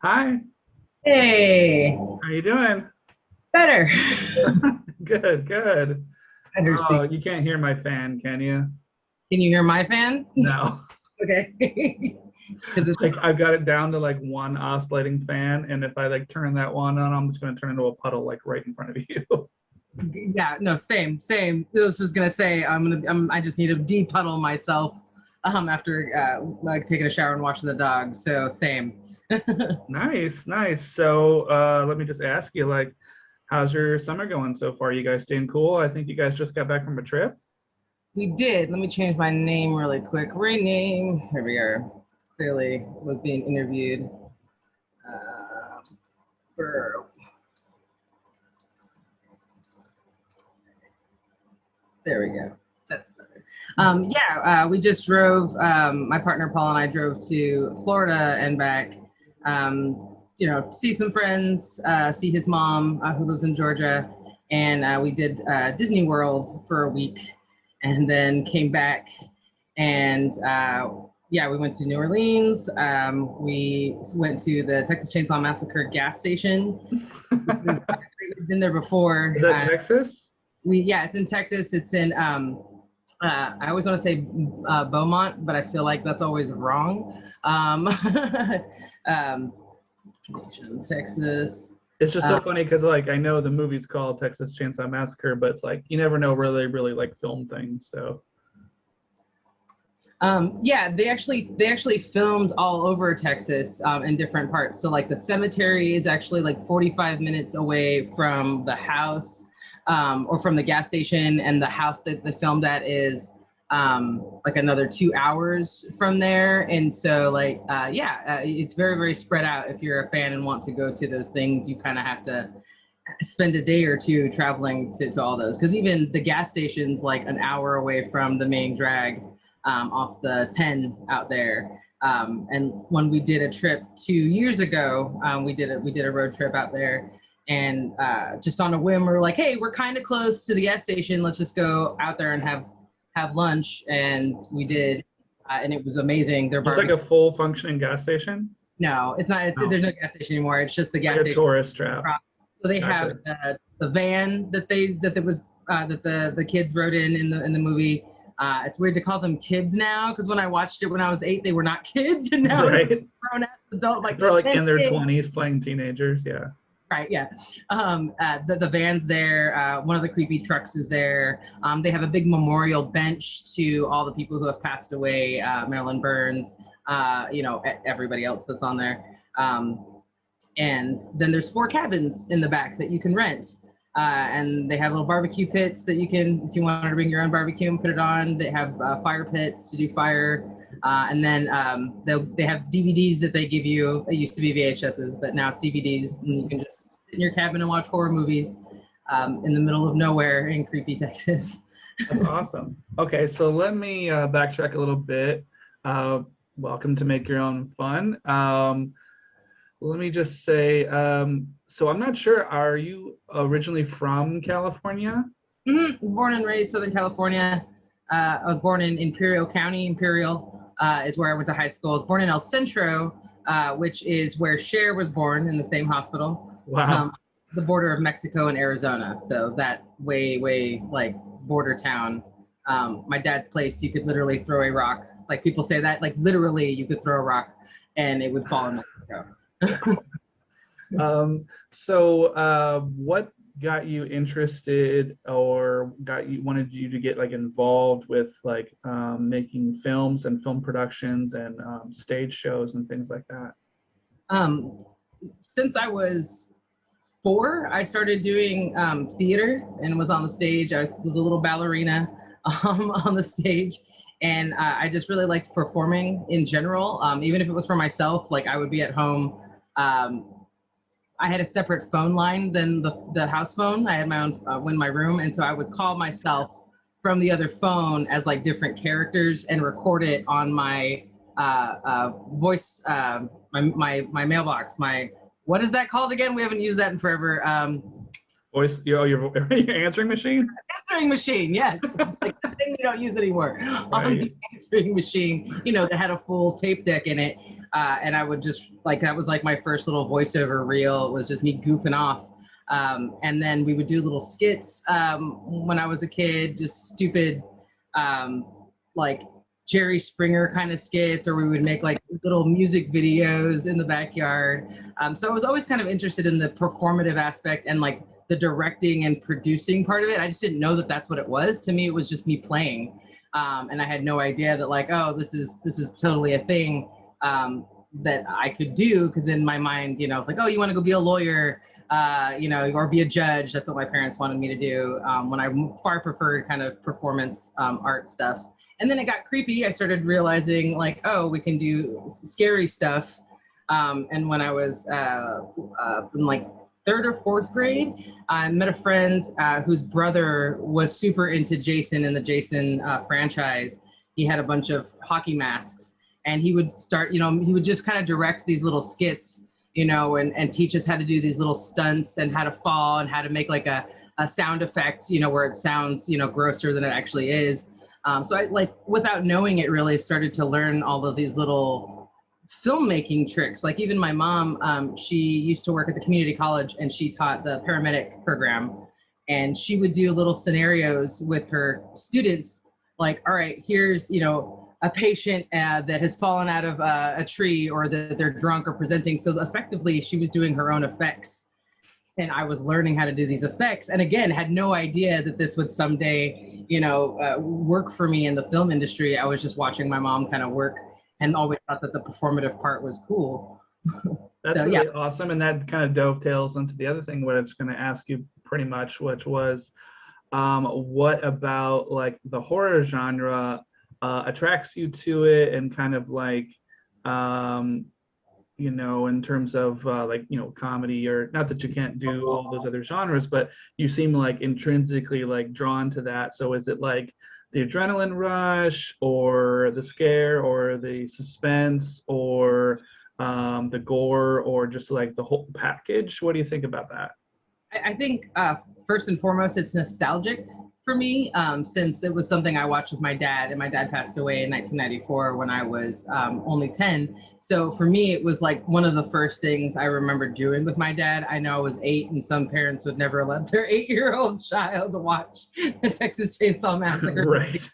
Hi, Hey, how you doing? better. Good, good. Better Oh, speak. you can't hear my fan, can you? Can you hear my fan? No. Okay. Because it's Like I've got it down to like one oscillating fan, and if I like turn that one on, I'm just gonna turn into a puddle like right in front of you. yeah, no, same. I was just gonna say I just need to depuddle myself after like taking a shower and washing the dog. So same. Nice, nice. So let me just ask you, like, how's your summer going so far? You guys staying cool? I think you guys just got back from a trip. We did. Let me change my name really quick. Rename. Here we are. Clearly was being interviewed. Uh, for There we go. That's better. We just drove. My partner Paul and I drove to Florida and back. See some friends, see his mom who lives in Georgia, and we did Disney World for a week, and then came back, and we went to New Orleans. We went to the Texas Chainsaw Massacre gas station. We've been there before. Is that Texas? It's in Texas. It's in I always want to say Beaumont, but I feel like that's always wrong. Um, Texas. It's just so funny because like I know the movie's called Texas Chainsaw Massacre, but it's like you never know where they really like film things. So they actually filmed all over Texas in different parts. So like the cemetery is actually like 45 minutes away from the house or from the gas station, and the house that they filmed at is like another 2 hours from there. And so it's very, very spread out. If you're a fan and want to go to those things, you kind of have to spend a day or two traveling to all those, because even the gas station's like an hour away from the main drag off the 10 out there. And when we did a trip 2 years ago, we did a road trip out there, and just on a whim, we're like, hey, we're kind of close to the gas station. Let's just go out there and have lunch. And we did, and it was amazing. Their it's like barbecue. a full functioning gas station. No, it's not. No, There's no gas station anymore. It's just the gas like a station. tourist trap. So they have Gotcha. the van that the kids rode in the movie. It's weird to call them kids now, because when I watched it when I was 8, they were not kids, and now they're Right? grown ass adult. Like They're like and in their kids. 20s playing teenagers. Yeah. Right, yeah. The van's there. One of the creepy trucks is there. They have a big memorial bench to all the people who have passed away. Marilyn Burns, everybody else that's on there. And then there's 4 cabins in the back that you can rent. And they have little barbecue pits that you can, if you wanted to bring your own barbecue and put it on. They have fire pits to do fire. And then they have DVDs that they give you. It used to be VHSs, but now it's DVDs. And you can just sit in your cabin and watch horror movies in the middle of nowhere in creepy Texas. That's awesome. Okay, so let me backtrack a little bit. Welcome to Make Your Own Fun. Let me just say, so I'm not sure, are you originally from California? Born and raised Southern California. I was born in Imperial County. Imperial is where I went to high school. I was born in El Centro, which is where Cher was born, in the same hospital. Wow. The border of Mexico and Arizona. So that way like border town. My dad's place, you could literally throw a rock. Like people say that, like literally you could throw a rock and it would fall in Mexico. What got you interested or wanted you to get like involved with like making films and film productions and stage shows and things like that? Since I was 4, I started doing theater and was on the stage. I was a little ballerina on the stage. And I just really liked performing in general. Even if it was for myself, like I would be at home. I had a separate phone line than the house phone. I had my own in my room. And so I would call myself from the other phone as like different characters and record it on my voice, my mailbox, what is that called again? We haven't used that in forever. Voice, your answering machine? Answering machine, yes. It's like the thing we don't use anymore. Right. On the answering machine, that had a full tape deck in it. And I would just like, that was like my first little voiceover reel, was just me goofing off. And then we would do little skits when I was a kid, just stupid, like Jerry Springer kind of skits, or we would make like little music videos in the backyard. So I was always kind of interested in the performative aspect and like the directing and producing part of it. I just didn't know that that's what it was. To me, it was just me playing. And I had no idea that like, oh, this is totally a thing that I could do. Because in my mind, you know, it's like, oh, you want to go be a lawyer, you know, or be a judge. That's what my parents wanted me to do, when I far preferred kind of performance art stuff. And then it got creepy. I started realizing like, oh, we can do scary stuff. And when I was in like third or fourth grade, I met a friend whose brother was super into Jason and the Jason franchise. He had a bunch of hockey masks, and he would start, you know, he would just kind of direct these little skits, you know, and teach us how to do these little stunts and how to fall and how to make like a sound effect, you know, where it sounds, you know, grosser than it actually is. So I, like, without knowing it, really started to learn all of these little filmmaking tricks. Like even my mom, she used to work at the community college, and she taught the paramedic program, and she would do little scenarios with her students. Like, all right, here's, you know, a patient that has fallen out of a tree, or that they're drunk or presenting. So effectively she was doing her own effects, and I was learning how to do these effects. And again, had no idea that this would someday, you know, work for me in the film industry. I was just watching my mom kind of work, and always thought that the performative part was cool. That's So, really yeah. awesome. And that kind of dovetails into the other thing what I was going to ask you pretty much, which was, what about like the horror genre attracts you to it, and kind of like, you know, in terms of like, you know, comedy, or not that you can't do all those other genres, but you seem like intrinsically like drawn to that. So is it like the adrenaline rush, or the scare, or the suspense, or the gore, or just like the whole package? What do you think about that? I think first and foremost, it's nostalgic for me, since it was something I watched with my dad, and my dad passed away in 1994 when I was only 10. So for me, it was like one of the first things I remember doing with my dad. I know I was 8, and some parents would never let their 8-year-old child watch the Texas Chainsaw Massacre. Right.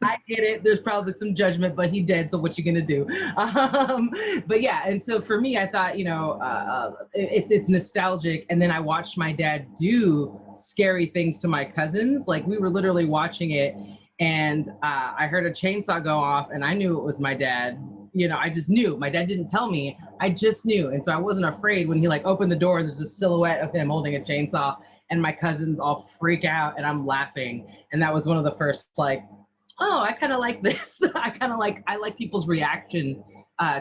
I get it. There's probably some judgment, but he dead. So what you gonna do? But yeah, and so for me, I thought, you know, it's nostalgic. And then I watched my dad do scary things to my cousins. Like we were literally watching it, and I heard a chainsaw go off, and I knew it was my dad. You know, I just knew. My dad didn't tell me. I just knew, and so I wasn't afraid when he like opened the door and there's a silhouette of him holding a chainsaw, and my cousins all freak out, and I'm laughing. And that was one of the first like, oh, I kind of like this. I like people's reaction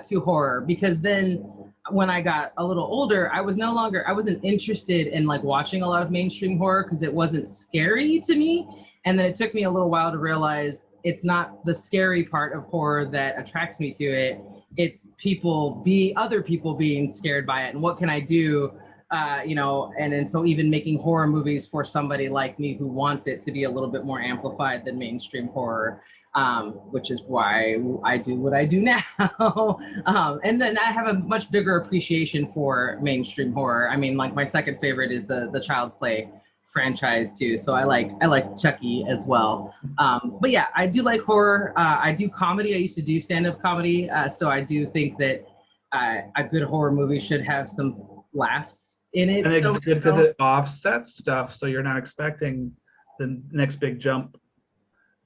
to horror, because then when I got a little older, I wasn't interested in like watching a lot of mainstream horror because it wasn't scary to me. And then it took me a little while to realize it's not the scary part of horror that attracts me to it. It's other people being scared by it. And what can I do? You know, and so even making horror movies for somebody like me who wants it to be a little bit more amplified than mainstream horror, which is why I do what I do now. And then I have a much bigger appreciation for mainstream horror. I mean, like my second favorite is the Child's Play franchise too. So I like Chucky as well. But yeah, I do like horror. I do comedy. I used to do stand-up comedy. So I do think that a good horror movie should have some laughs in it. And it's so good because it offsets stuff, so you're not expecting the next big jump.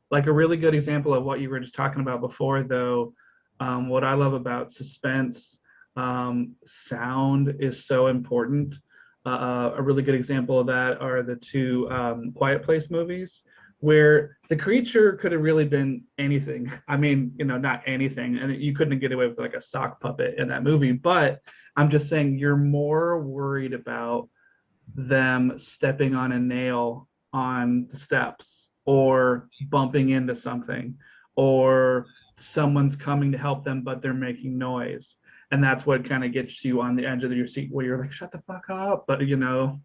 Like a really good example of what you were just talking about before, though, what I love about suspense, sound is so important. A really good example of that are the two Quiet Place movies, where the creature could have really been anything. I mean, you know, not anything, and you couldn't get away with like a sock puppet in that movie, but I'm just saying you're more worried about them stepping on a nail on the steps, or bumping into something, or someone's coming to help them but they're making noise. And that's what kind of gets you on the edge of your seat, where you're like, shut the fuck up. But you know,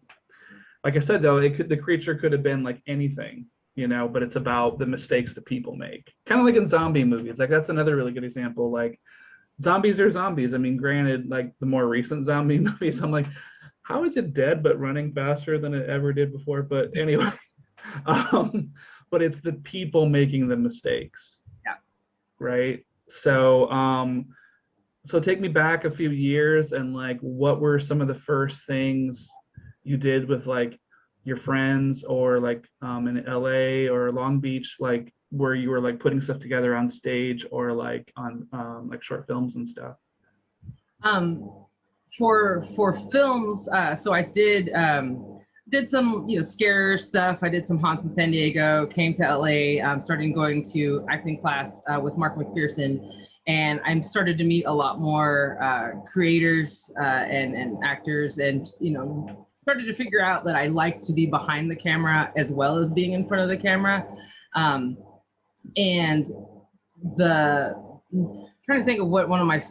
like I said, though, the creature could have been like anything, you know, but it's about the mistakes that people make. Kind of like in zombie movies. Like that's another really good example. Like zombies are zombies. I mean, granted, like the more recent zombie movies, I'm like, how is it dead but running faster than it ever did before? But anyway, um, but it's the people making the mistakes, Yeah. right? So take me back a few years and like, what were some of the first things you did with like your friends or like in LA or Long Beach, like where you were like putting stuff together on stage or like on like short films and stuff? Um, for films, so I did some scare stuff. I did some haunts in San Diego. Came to LA. Started going to acting class with Mark McPherson, and I started to meet a lot more creators and actors, and started to figure out that I like to be behind the camera as well as being in front of the camera. And the trying to think of what one of my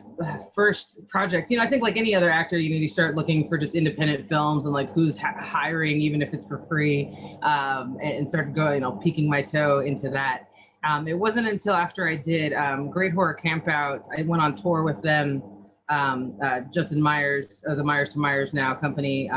first projects, I think like any other actor, you start looking for just independent films and like who's hiring, even if it's for free, and started going, peeking my toe into that. It wasn't until after I did Great Horror Campout, I went on tour with them, Justin Myers, the Myers to Myers Now company,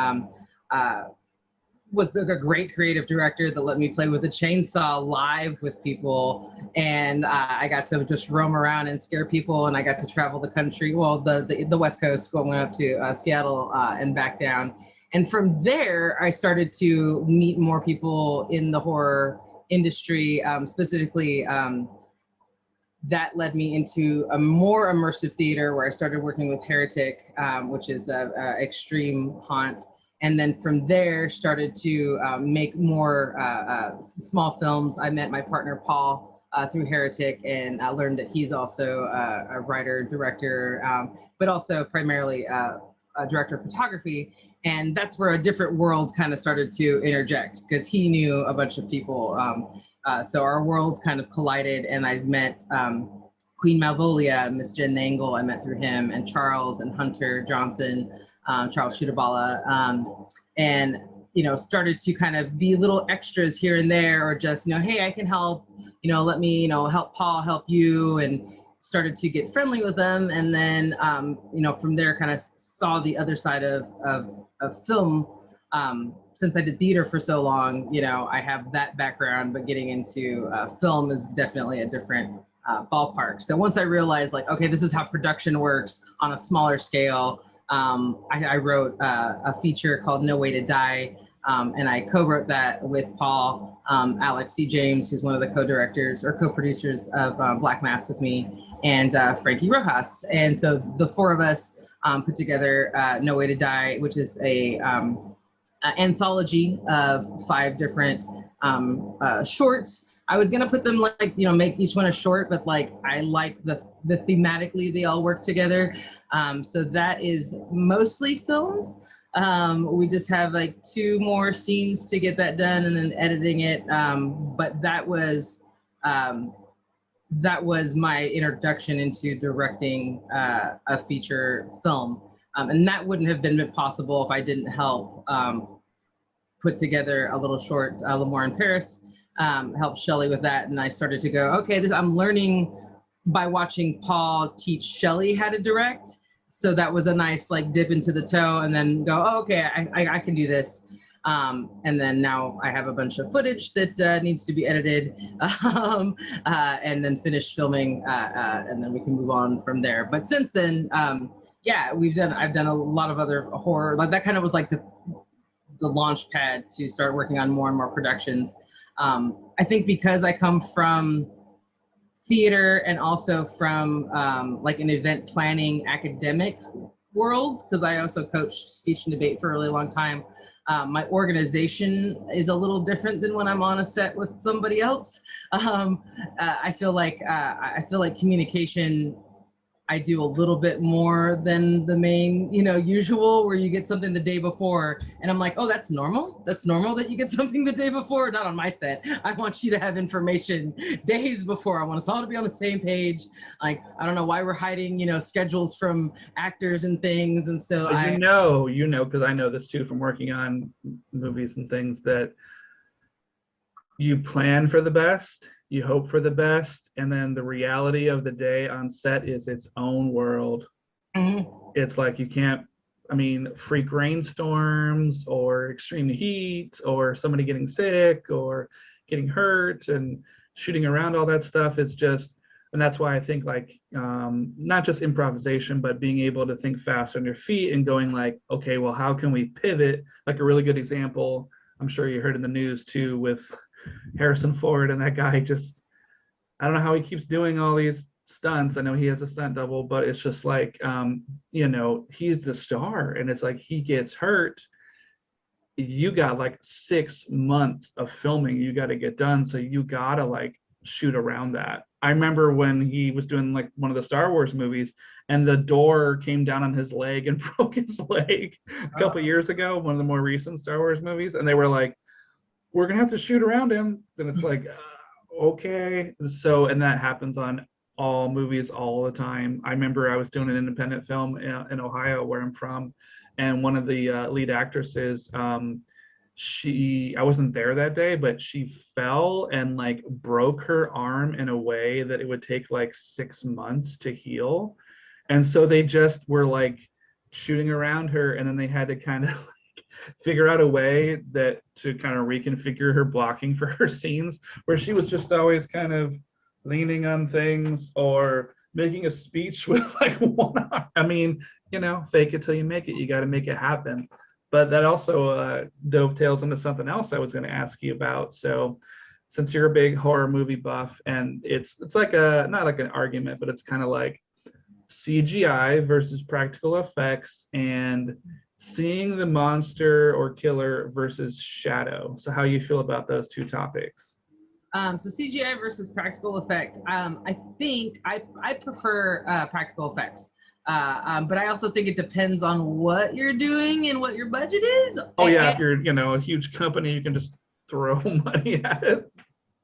was a great creative director that let me play with a chainsaw live with people. And I got to just roam around and scare people. And I got to travel the country, well, the West Coast, going up to Seattle and back down. And from there, I started to meet more people in the horror industry, specifically that led me into a more immersive theater where I started working with Heretic, which is a extreme haunt. And then from there started to make more small films. I met my partner, Paul, through Heretic, and I learned that he's also a writer, director, but also primarily a director of photography. And that's where a different world kind of started to interject, because he knew a bunch of people. So our worlds kind of collided, and I met Queen Malvolia, Miss Jen Nangle, I met through him, and Charles and Hunter Johnson, Charles Shutabala, and started to kind of be little extras here and there, or just hey, I can help, let me help Paul, help you, and started to get friendly with them. And then from there kind of saw the other side of film. Since I did theater for so long, I have that background, but getting into film is definitely a different ballpark. So once I realized, like, okay, this is how production works on a smaller scale, I wrote a feature called No Way to Die, and I co-wrote that with Paul, Alex C. James, who's one of the co-directors or co-producers of Black Mass with me, and Frankie Rojas. And so the four of us put together No Way to Die, which is a anthology of 5 different shorts. I was gonna put them like, make each one a short, but like I like the thematically they all work together. So that is mostly filmed. We just have like 2 more scenes to get that done, and then editing it. But that was my introduction into directing a feature film. And that wouldn't have been possible if I didn't help put together a little short, L'Amour in Paris, helped Shelley with that. And I started to go, okay, I'm learning by watching Paul teach Shelley how to direct. So that was a nice like dip into the toe, and then go, oh, okay, I can do this. And then now I have a bunch of footage that needs to be edited, and then finish filming, and then we can move on from there. But since then, yeah, I've done a lot of other horror. Like that kind of was like the launch pad to start working on more and more productions. I think because I come from theater and also from like an event planning academic world, because I also coached speech and debate for a really long time. My organization is a little different than when I'm on a set with somebody else. I feel like communication, I do a little bit more than the main, usual, where you get something the day before and I'm like, oh, that's normal. That's normal that you get something the day before. Not on my set. I want you to have information days before. I want us all to be on the same page. Like, I don't know why we're hiding, schedules from actors and things. And so because I know this too from working on movies and things, that you plan for the best. you hope for the best, and then the reality of the day on set is its own world. It's like you can't, I mean, freak rainstorms or extreme heat or somebody getting sick or getting hurt and shooting around, all that stuff. It's just, and that's why I think like not just improvisation, but being able to think fast on your feet and going like, okay, well, how can we pivot? Like a really good example, I'm sure you heard in the news too, with Harrison Ford, and that guy just, I don't know how he keeps doing all these stunts. I know he has a stunt double, but it's just like, you know, he's the star, and it's like he gets hurt. You got like 6 months of filming you got to get done, so you gotta like shoot around that. I remember when he was doing like one of the Star Wars movies, and the door came down on his leg and broke his leg a couple years ago, one of the more recent Star Wars movies, and they were like, we're gonna have to shoot around him. And it's like, okay. So, and that happens on all movies all the time. I remember I was doing an independent film in Ohio, where I'm from, and one of the lead actresses, I wasn't there that day, but she fell and like broke her arm in a way that it would take like 6 months to heal. And so they just were like shooting around her, and then they had to kind of figure out a way that to kind of reconfigure her blocking for her scenes, where she was just always kind of leaning on things or making a speech with like one arm. I mean, you know, fake it till you make it. You got to make it happen. But that also dovetails into something else I was going to ask you about. So since you're a big horror movie buff, and it's like a, not like an argument, but it's kind of like CGI versus practical effects, and seeing the monster or killer versus shadow. So how you feel about those two topics? So CGI versus practical effect. I think I prefer practical effects. But I also think it depends on what you're doing and what your budget is. Oh yeah, if you're, you know, a huge company, you can just throw money at it.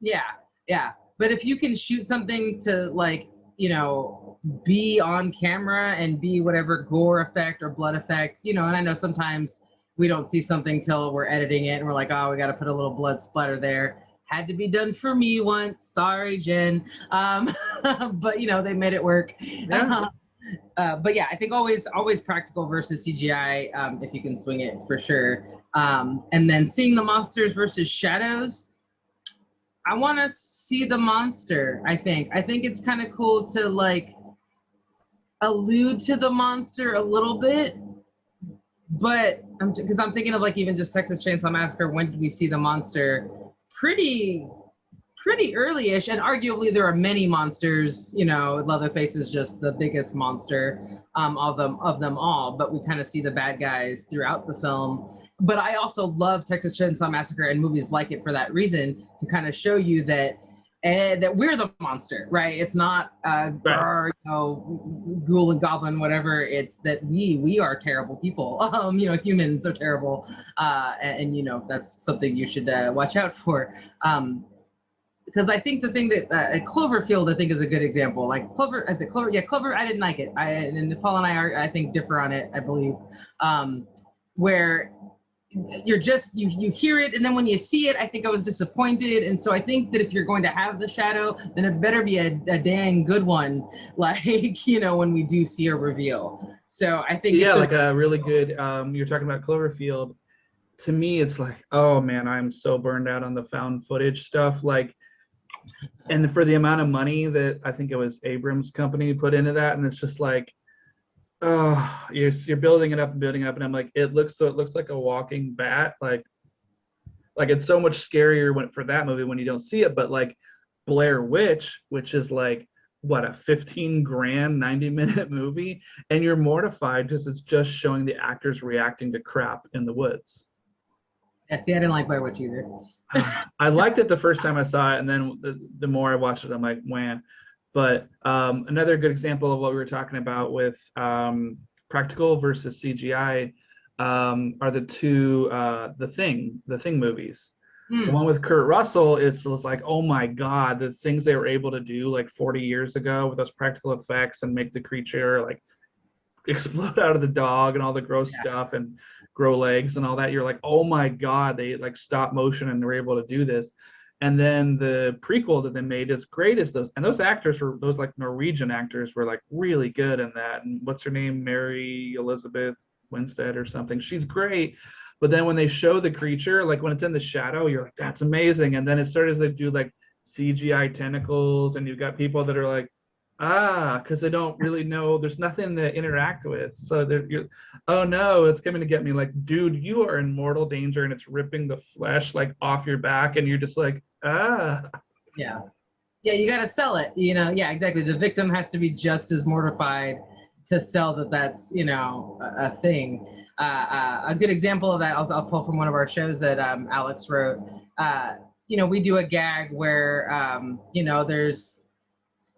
Yeah. But if you can shoot something to like, you know, be on camera and be whatever gore effect or blood effect, you know, and I know sometimes we don't see something till we're editing it and we're like, oh, we got to put a little blood splatter there. Had to be done for me once. Sorry, Jen. But you know, they made it work. Yeah. But yeah, I think always practical versus CGI, if you can swing it, for sure. And then seeing the monsters versus shadows, I want to see the monster. I think it's kind of cool to like allude to the monster a little bit, but because I'm thinking of like even just Texas Chainsaw Massacre. When did we see the monster? Pretty early-ish, and arguably there are many monsters. You know, Leatherface is just the biggest monster of them all, but we kind of see the bad guys throughout the film. But I also love Texas Chainsaw Massacre and movies like it for that reason, to kind of show you that that we're the monster, right? It's not you know, ghoul and goblin, whatever. It's that we are terrible people. You know, humans are terrible, and you know, that's something you should watch out for. Because I think the thing that Cloverfield, I think, is a good example. Like Clover, is it Clover? Yeah, Clover. I didn't like it. And Paul and I think, differ on it. I believe, where you're just you hear it, and then when you see it, I think I was disappointed. And so I think that if you're going to have the shadow, then it better be a dang good one. Like, you know, when we do see a reveal. So I think like a really good. You're talking about Cloverfield. To me, it's like, oh man, I'm so burned out on the found footage stuff. Like, and for the amount of money that I think it was Abrams' company put into that, and it's just like, oh, you're building it up and building up, and I'm like, it looks like a walking bat. Like it's so much scarier for that movie when you don't see it. But like Blair Witch, which is like what, a 15 grand 90-minute movie, and you're mortified because it's just showing the actors reacting to crap in the woods. Yeah, see, I didn't like Blair Witch either. I liked it the first time I saw it, and then the more I watched it, I'm like, wah. But another good example of what we were talking about with practical versus CGI are the two the Thing movies. The one with Kurt Russell, it's like, oh my God, the things they were able to do like 40 years ago with those practical effects and make the creature like explode out of the dog and all the gross stuff and grow legs and all that. You're like, oh my God, they like stop motion and they're able to do this. And then the prequel that they made is great as those, and those actors were, those like Norwegian actors were like really good in that. And what's her name, Mary Elizabeth Winstead or something, she's great. But then when they show the creature, like when it's in the shadow, you're like, that's amazing. And then it started to do like CGI tentacles, and you've got people that are like, because they don't really know, there's nothing to interact with. So you're, oh no, it's coming to get me. Like, dude, you are in mortal danger, and it's ripping the flesh like off your back, and you're just like, Yeah. Yeah, you got to sell it, you know. Yeah, exactly. The victim has to be just as mortified to sell that that's, you know, a thing. A good example of that, I'll pull from one of our shows that Alex wrote. You know, we do a gag where, you know, there's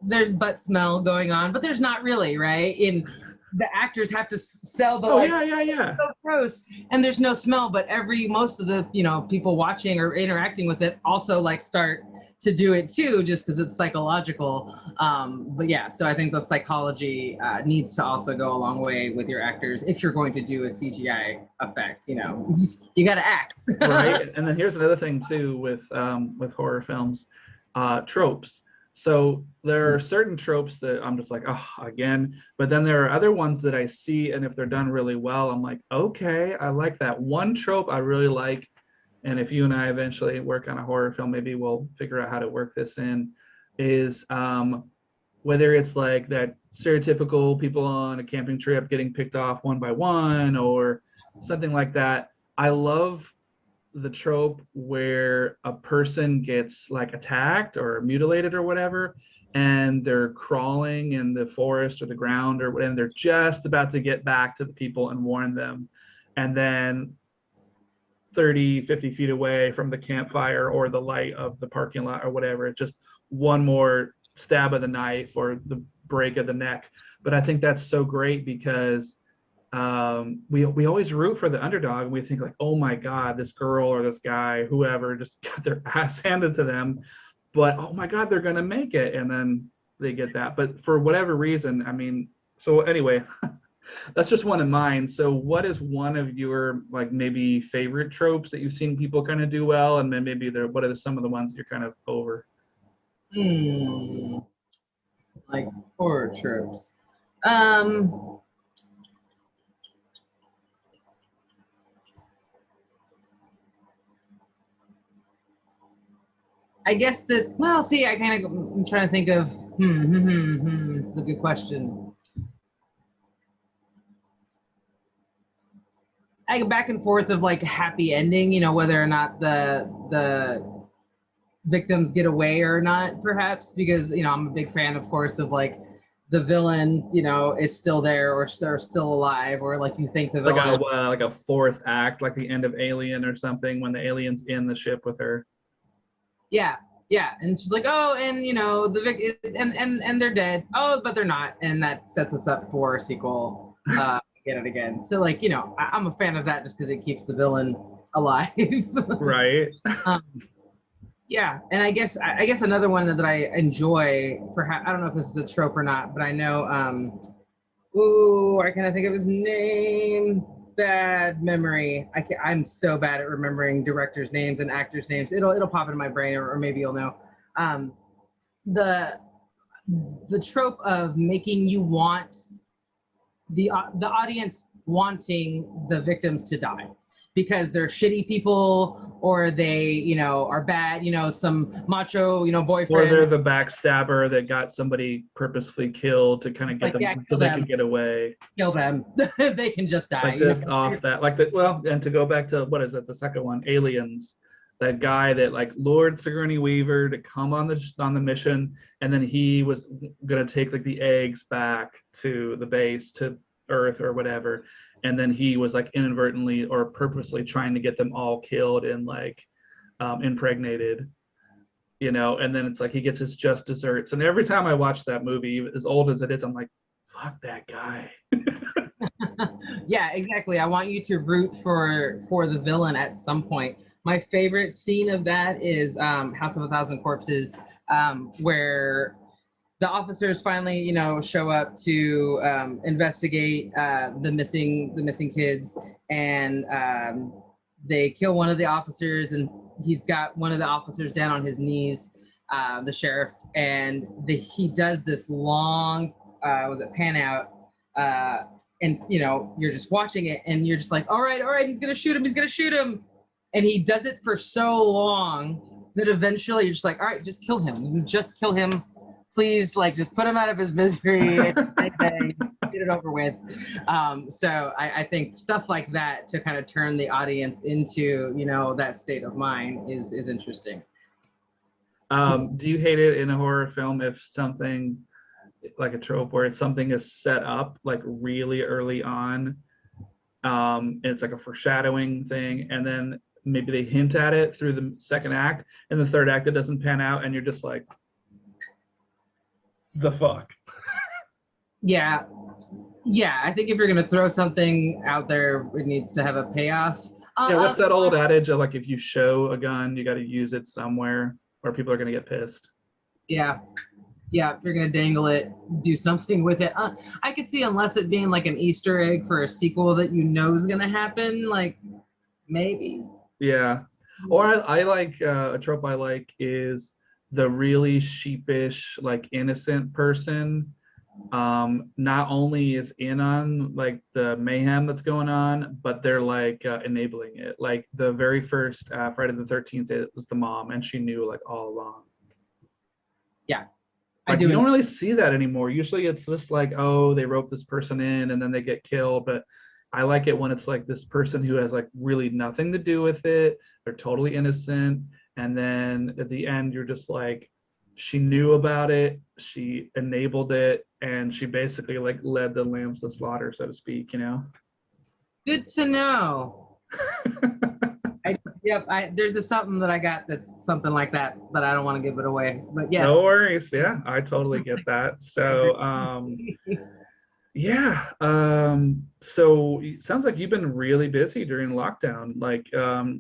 butt smell going on, but there's not really, right? And the actors have to sell the, oh like, yeah, so gross, and there's no smell, but most of the, you know, people watching or interacting with it also like start to do it too, just because it's psychological. But yeah, so I think the psychology needs to also go a long way with your actors if you're going to do a CGI effect. You know, you got to act. right. And then here's another thing too with horror films, tropes. So there are certain tropes that I'm just like, oh, again. But then there are other ones that I see, and if they're done really well, I'm like, okay, I like that. One trope I really like, and if you and I eventually work on a horror film, maybe we'll figure out how to work this in, is whether it's like that stereotypical people on a camping trip getting picked off one by one or something like that. I love the trope where a person gets like attacked or mutilated or whatever, and they're crawling in the forest or the ground or whatever, and they're just about to get back to the people and warn them. And then 30, 50 feet away from the campfire or the light of the parking lot or whatever, it's just one more stab of the knife or the break of the neck. But I think that's so great because we always root for the underdog, and we think like, oh my god, this girl or this guy, whoever, just got their ass handed to them, but oh my god, they're gonna make it, and then they get that. But for whatever reason, I mean, so anyway, that's just one of mine. So what is one of your like maybe favorite tropes that you've seen people kind of do well, and then maybe what are some of the ones you're kind of over? Like horror tropes. I guess that, well, see, I'm trying to think of, it's a good question. I go back and forth of like happy ending, you know, whether or not the victims get away or not, perhaps, because, you know, I'm a big fan, of course, of like the villain, you know, is still there or still alive, or like you think the villain. Like a fourth act, like the end of Alien or something, when the alien's in the ship with her. Yeah, yeah, and she's like, oh, and you know, and they're dead. Oh, but they're not, and that sets us up for a sequel again and again. So, like, you know, I'm a fan of that just because it keeps the villain alive. Right. Yeah, and I guess another one that I enjoy, perhaps, I don't know if this is a trope or not, but I know, I can't think of his name. Bad memory. I'm so bad at remembering directors' names and actors' names. It'll pop into my brain, or maybe you'll know. The trope of making you want the audience wanting the victims to die because they're shitty people, or they, you know, are bad, you know, some macho, you know, boyfriend, or they're the backstabber that got somebody purposefully killed to kind of get them so they can get away. Kill them. They can just die. Like this, off that, like that. Well, and to go back to what is it, the second one, Aliens, that guy that like lured Sigourney Weaver to come on the mission, and then he was gonna take like the eggs back to the base, to Earth or whatever, and then he was like inadvertently or purposely trying to get them all killed and like impregnated, you know. And then it's like he gets his just desserts. And every time I watch that movie, as old as it is, I'm like, fuck that guy. Yeah, exactly. I want you to root for the villain at some point. My favorite scene of that is House of a Thousand Corpses, where the officers finally, you know, show up to investigate the missing kids, and they kill one of the officers, and he's got one of the officers down on his knees, the sheriff, and he does this long, was it pan out, and you're just watching it, and you're just like, all right, he's gonna shoot him, and he does it for so long that eventually you're just like, all right, just kill him. You just kill him, please, like just put him out of his misery and get it over with. So I think stuff like that to kind of turn the audience into, that state of mind is interesting. Do you hate it in a horror film if something like a trope where something is set up like really early on, and it's like a foreshadowing thing, and then maybe they hint at it through the second act, and the third act it doesn't pan out, and you're just like, the fuck? Yeah. I think if you're gonna throw something out there, it needs to have a payoff. Yeah, what's that old adage of like, if you show a gun, you got to use it somewhere, or people are gonna get pissed? Yeah, if you're gonna dangle it, do something with it. I could see, unless it being like an Easter egg for a sequel that is gonna happen, like maybe. Yeah, or I like a trope I like is the really sheepish, like innocent person, not only is in on like the mayhem that's going on, but they're like enabling it. Like the very first Friday the 13th, it was the mom, and she knew like all along. Yeah, like, you don't really see that anymore. Usually it's just like, oh, they rope this person in and then they get killed. But I like it when it's like this person who has like really nothing to do with it, they're totally innocent, and then at the end you're just like, she knew about it, she enabled it, and she basically like led the lambs to slaughter, so to speak. Good to know. There's something that I got that's something like that, but I don't want to give it away. But yes. No worries. Yeah, I totally get that. So yeah, so it sounds like you've been really busy during lockdown, like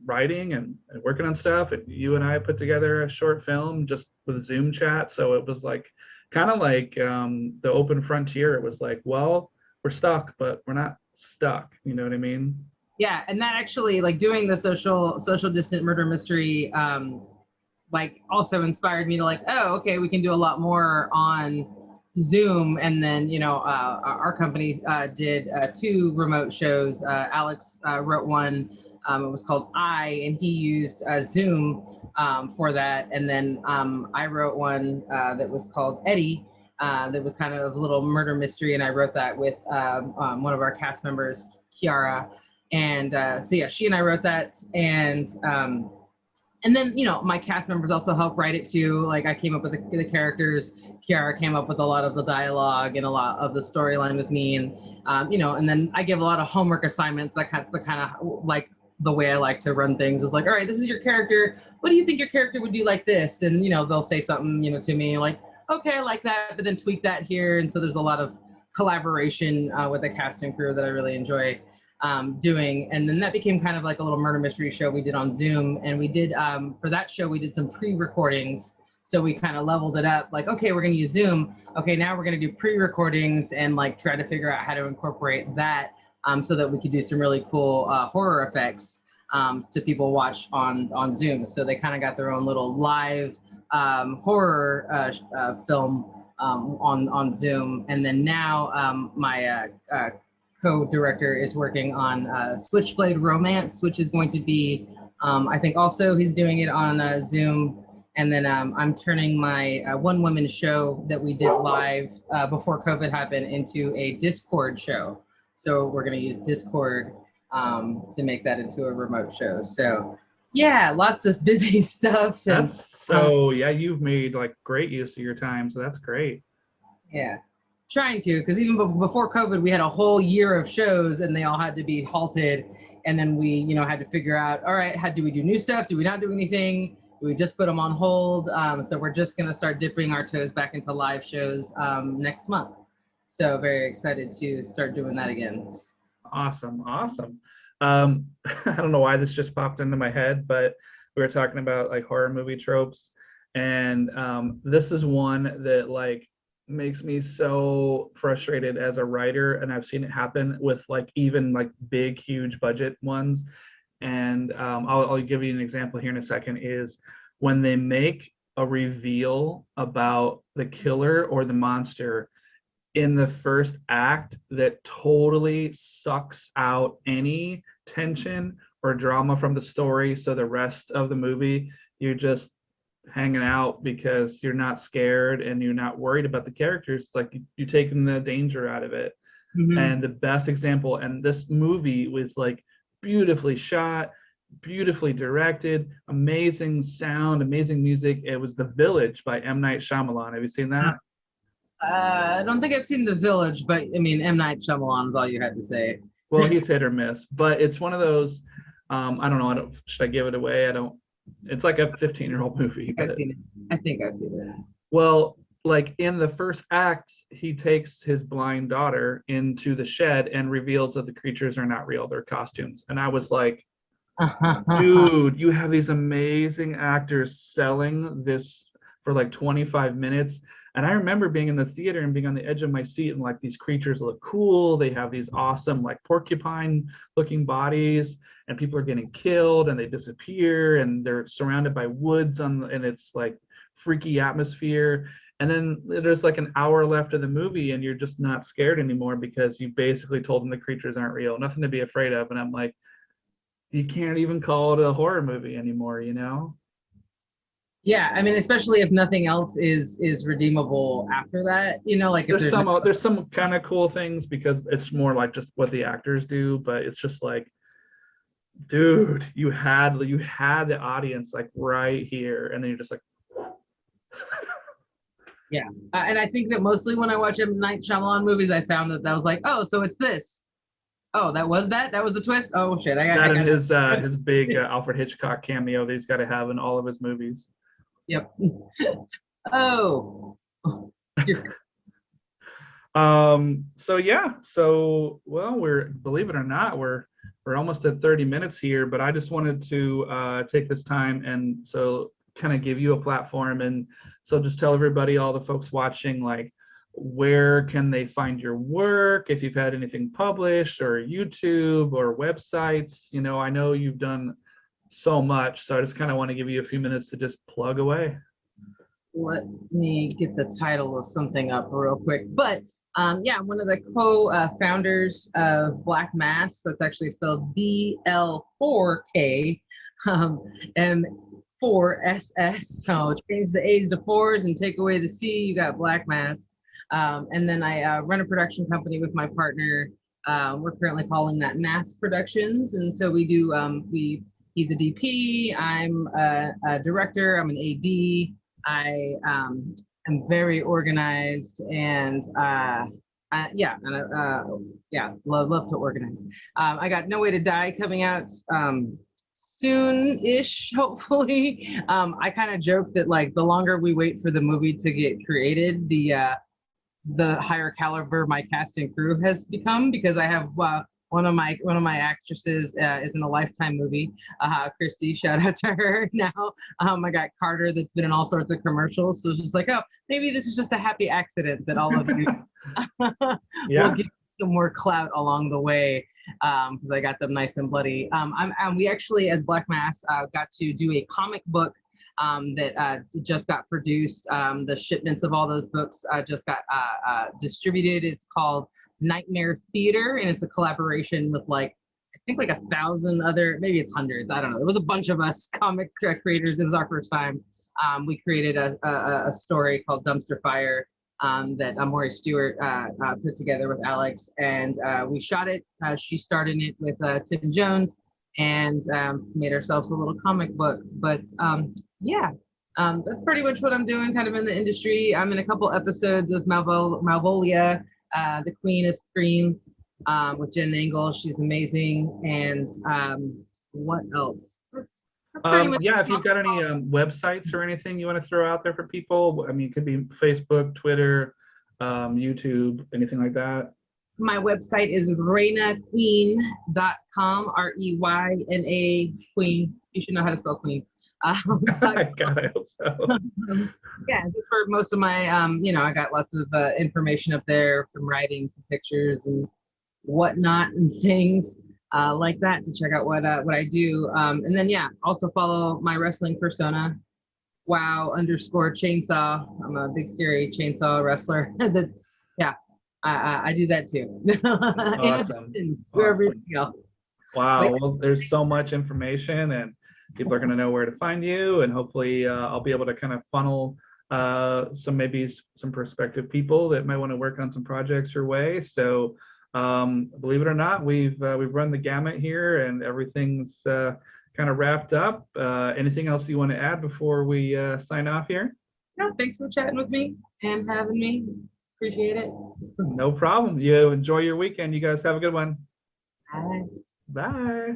writing and working on stuff. And you and I put together a short film just with Zoom chat, so it was like kind of like the open frontier. It was like, well, we're stuck, but we're not stuck, you know what I mean? Yeah, and that actually, like, doing the social distant murder mystery, like, also inspired me to like, oh, okay, we can do a lot more on Zoom. And then our company did 2 remote shows. Alex wrote one. It was called and he used Zoom for that. And then I wrote one that was called Eddie. That was kind of a little murder mystery, and I wrote that with one of our cast members, Kiara. And so yeah, she and I wrote that, and then my cast members also helped write it too. Like, I came up with the characters, Kiara came up with a lot of the dialogue and a lot of the storyline with me, and and then I give a lot of homework assignments. That kind of like the way I like to run things is like, all right, this is your character. What do you think your character would do like this? And they'll say something to me like, okay, I like that, but then tweak that here. And so there's a lot of collaboration with the cast and crew that I really enjoy doing. And then that became kind of like a little murder mystery show we did on Zoom. And we did, for that show, we did some pre-recordings. So we kind of leveled it up, like, okay, we're going to use Zoom. Okay, now we're going to do pre-recordings and like try to figure out how to incorporate that so that we could do some really cool horror effects to people watch on Zoom. So they kind of got their own little live horror film on Zoom. And then now my co-director is working on Switchblade Romance, which is going to be, I think also he's doing it on Zoom. And then I'm turning my one woman show that we did live before COVID happened into a Discord show. So we're going to use Discord to make that into a remote show. So yeah, lots of busy stuff. And yeah, you've made like great use of your time. So that's great. Yeah. Trying to, because even before COVID, we had a whole year of shows and they all had to be halted. And then we, had to figure out, all right, do we do new stuff? Do we not do anything? Do we just put them on hold? So we're just going to start dipping our toes back into live shows next month. So very excited to start doing that again. Awesome. I don't know why this just popped into my head, but we were talking about like horror movie tropes. And this is one that like makes me so frustrated as a writer, and I've seen it happen with like even like big huge budget ones. and I'll give you an example here in a second, is when they make a reveal about the killer or the monster in the first act that totally sucks out any tension or drama from the story. So the rest of the movie, you're just hanging out because you're not scared and you're not worried about the characters. It's like you're taking the danger out of it. And the best example, and this movie was like beautifully shot, beautifully directed, amazing sound, amazing music. It was The Village by M. Night Shyamalan. Have you seen that? I don't think I've seen The Village, but I mean, M. Night Shyamalan is all you had to say. Well, he's hit or miss, but it's one of those. I don't know. Should I give it away? I don't. It's like a 15-year-old movie. I've seen it. I think I've seen it. Well, like in the first act, he takes his blind daughter into the shed and reveals that the creatures are not real; they're costumes. And I was like, dude, you have these amazing actors selling this for like 25 minutes. And I remember being in the theater and being on the edge of my seat, and like these creatures look cool. They have these awesome like porcupine looking bodies, and people are getting killed and they disappear, and they're surrounded by woods and it's like freaky atmosphere. And then there's like an hour left of the movie and you're just not scared anymore because you basically told them the creatures aren't real, nothing to be afraid of. And I'm like, you can't even call it a horror movie anymore, you know? Yeah, I mean, especially if nothing else is redeemable after that, you know, like if there's some kind of cool things because it's more like just what the actors do, but it's just like, dude, you had the audience like right here, and then you're just like, yeah. And I think that mostly when I watch M. Night Shyamalan movies, I found that was like, oh, so it's this. Oh, that was the twist. Oh shit, I got his big Alfred Hitchcock cameo that he's got to have in all of his movies. Yep. Oh. So yeah, well, believe it or not, we're almost at 30 minutes here, but I just wanted to take this time and so kind of give you a platform, and so just tell everybody, all the folks watching, like, where can they find your work, if you've had anything published, or YouTube or websites. You know, I know you've done so much, so I just kind of want to give you a few minutes to just plug away. Let me get the title of something up real quick. But yeah, I'm one of the co-founders of Black Mass. That's actually spelled BL4K M4SS. So change the A's to fours and take away the C, you got Black Mass. And then I run a production company with my partner. We're currently calling that Mass Productions. And so we do, he's a DP, I'm a director, I'm an AD. I am very organized, and yeah, love to organize. I got No Way to Die coming out soon-ish, hopefully. I kind of joke that like the longer we wait for the movie to get created, the higher caliber my cast and crew has become, because I have one of my actresses is in a Lifetime movie. Christy, shout out to her now. I got Carter that's been in all sorts of commercials. So it's just like, oh, maybe this is just a happy accident that all of you will get some more clout along the way, because I got them nice and bloody. We actually, as Black Mass, got to do a comic book that just got produced. The shipments of all those books just got distributed. It's called Nightmare Theater, and it's a collaboration with like, I think like 1,000 other, maybe it's hundreds, I don't know. It was a bunch of us comic creators. It was our first time. We created a story called Dumpster Fire that Amori Stewart put together with Alex, and we shot it. She starred in it with Tim Jones, and made ourselves a little comic book. But yeah, that's pretty much what I'm doing kind of in the industry. I'm in a couple episodes of Malvolia, the Queen of Screams, with Jen Angle. She's amazing. And what else? That's pretty much. Yeah, if you've got any websites or anything you want to throw out there for people, I mean, it could be Facebook, Twitter, YouTube, anything like that. My website is reynaqueen.com, REYNA Queen. You should know how to spell queen. God, I hope so. Yeah, for most of my, you know, I got lots of information up there, some writings, some pictures, and whatnot, and things. like that to check out what I do. And then yeah, also follow my wrestling persona, wow_chainsaw. I'm a big scary chainsaw wrestler. That's yeah, I do that too. In Awesome. addition to Awesome. everything else. But Wow. Well, there's so much information, and people are going to know where to find you. And hopefully, I'll be able to kind of funnel some prospective people that might want to work on some projects your way. So, believe it or not, we've run the gamut here, and everything's kind of wrapped up. Anything else you want to add before we sign off here? yeah, thanks for chatting with me and having me. Appreciate it. No problem. You enjoy your weekend. You guys have a good one. Bye. Bye.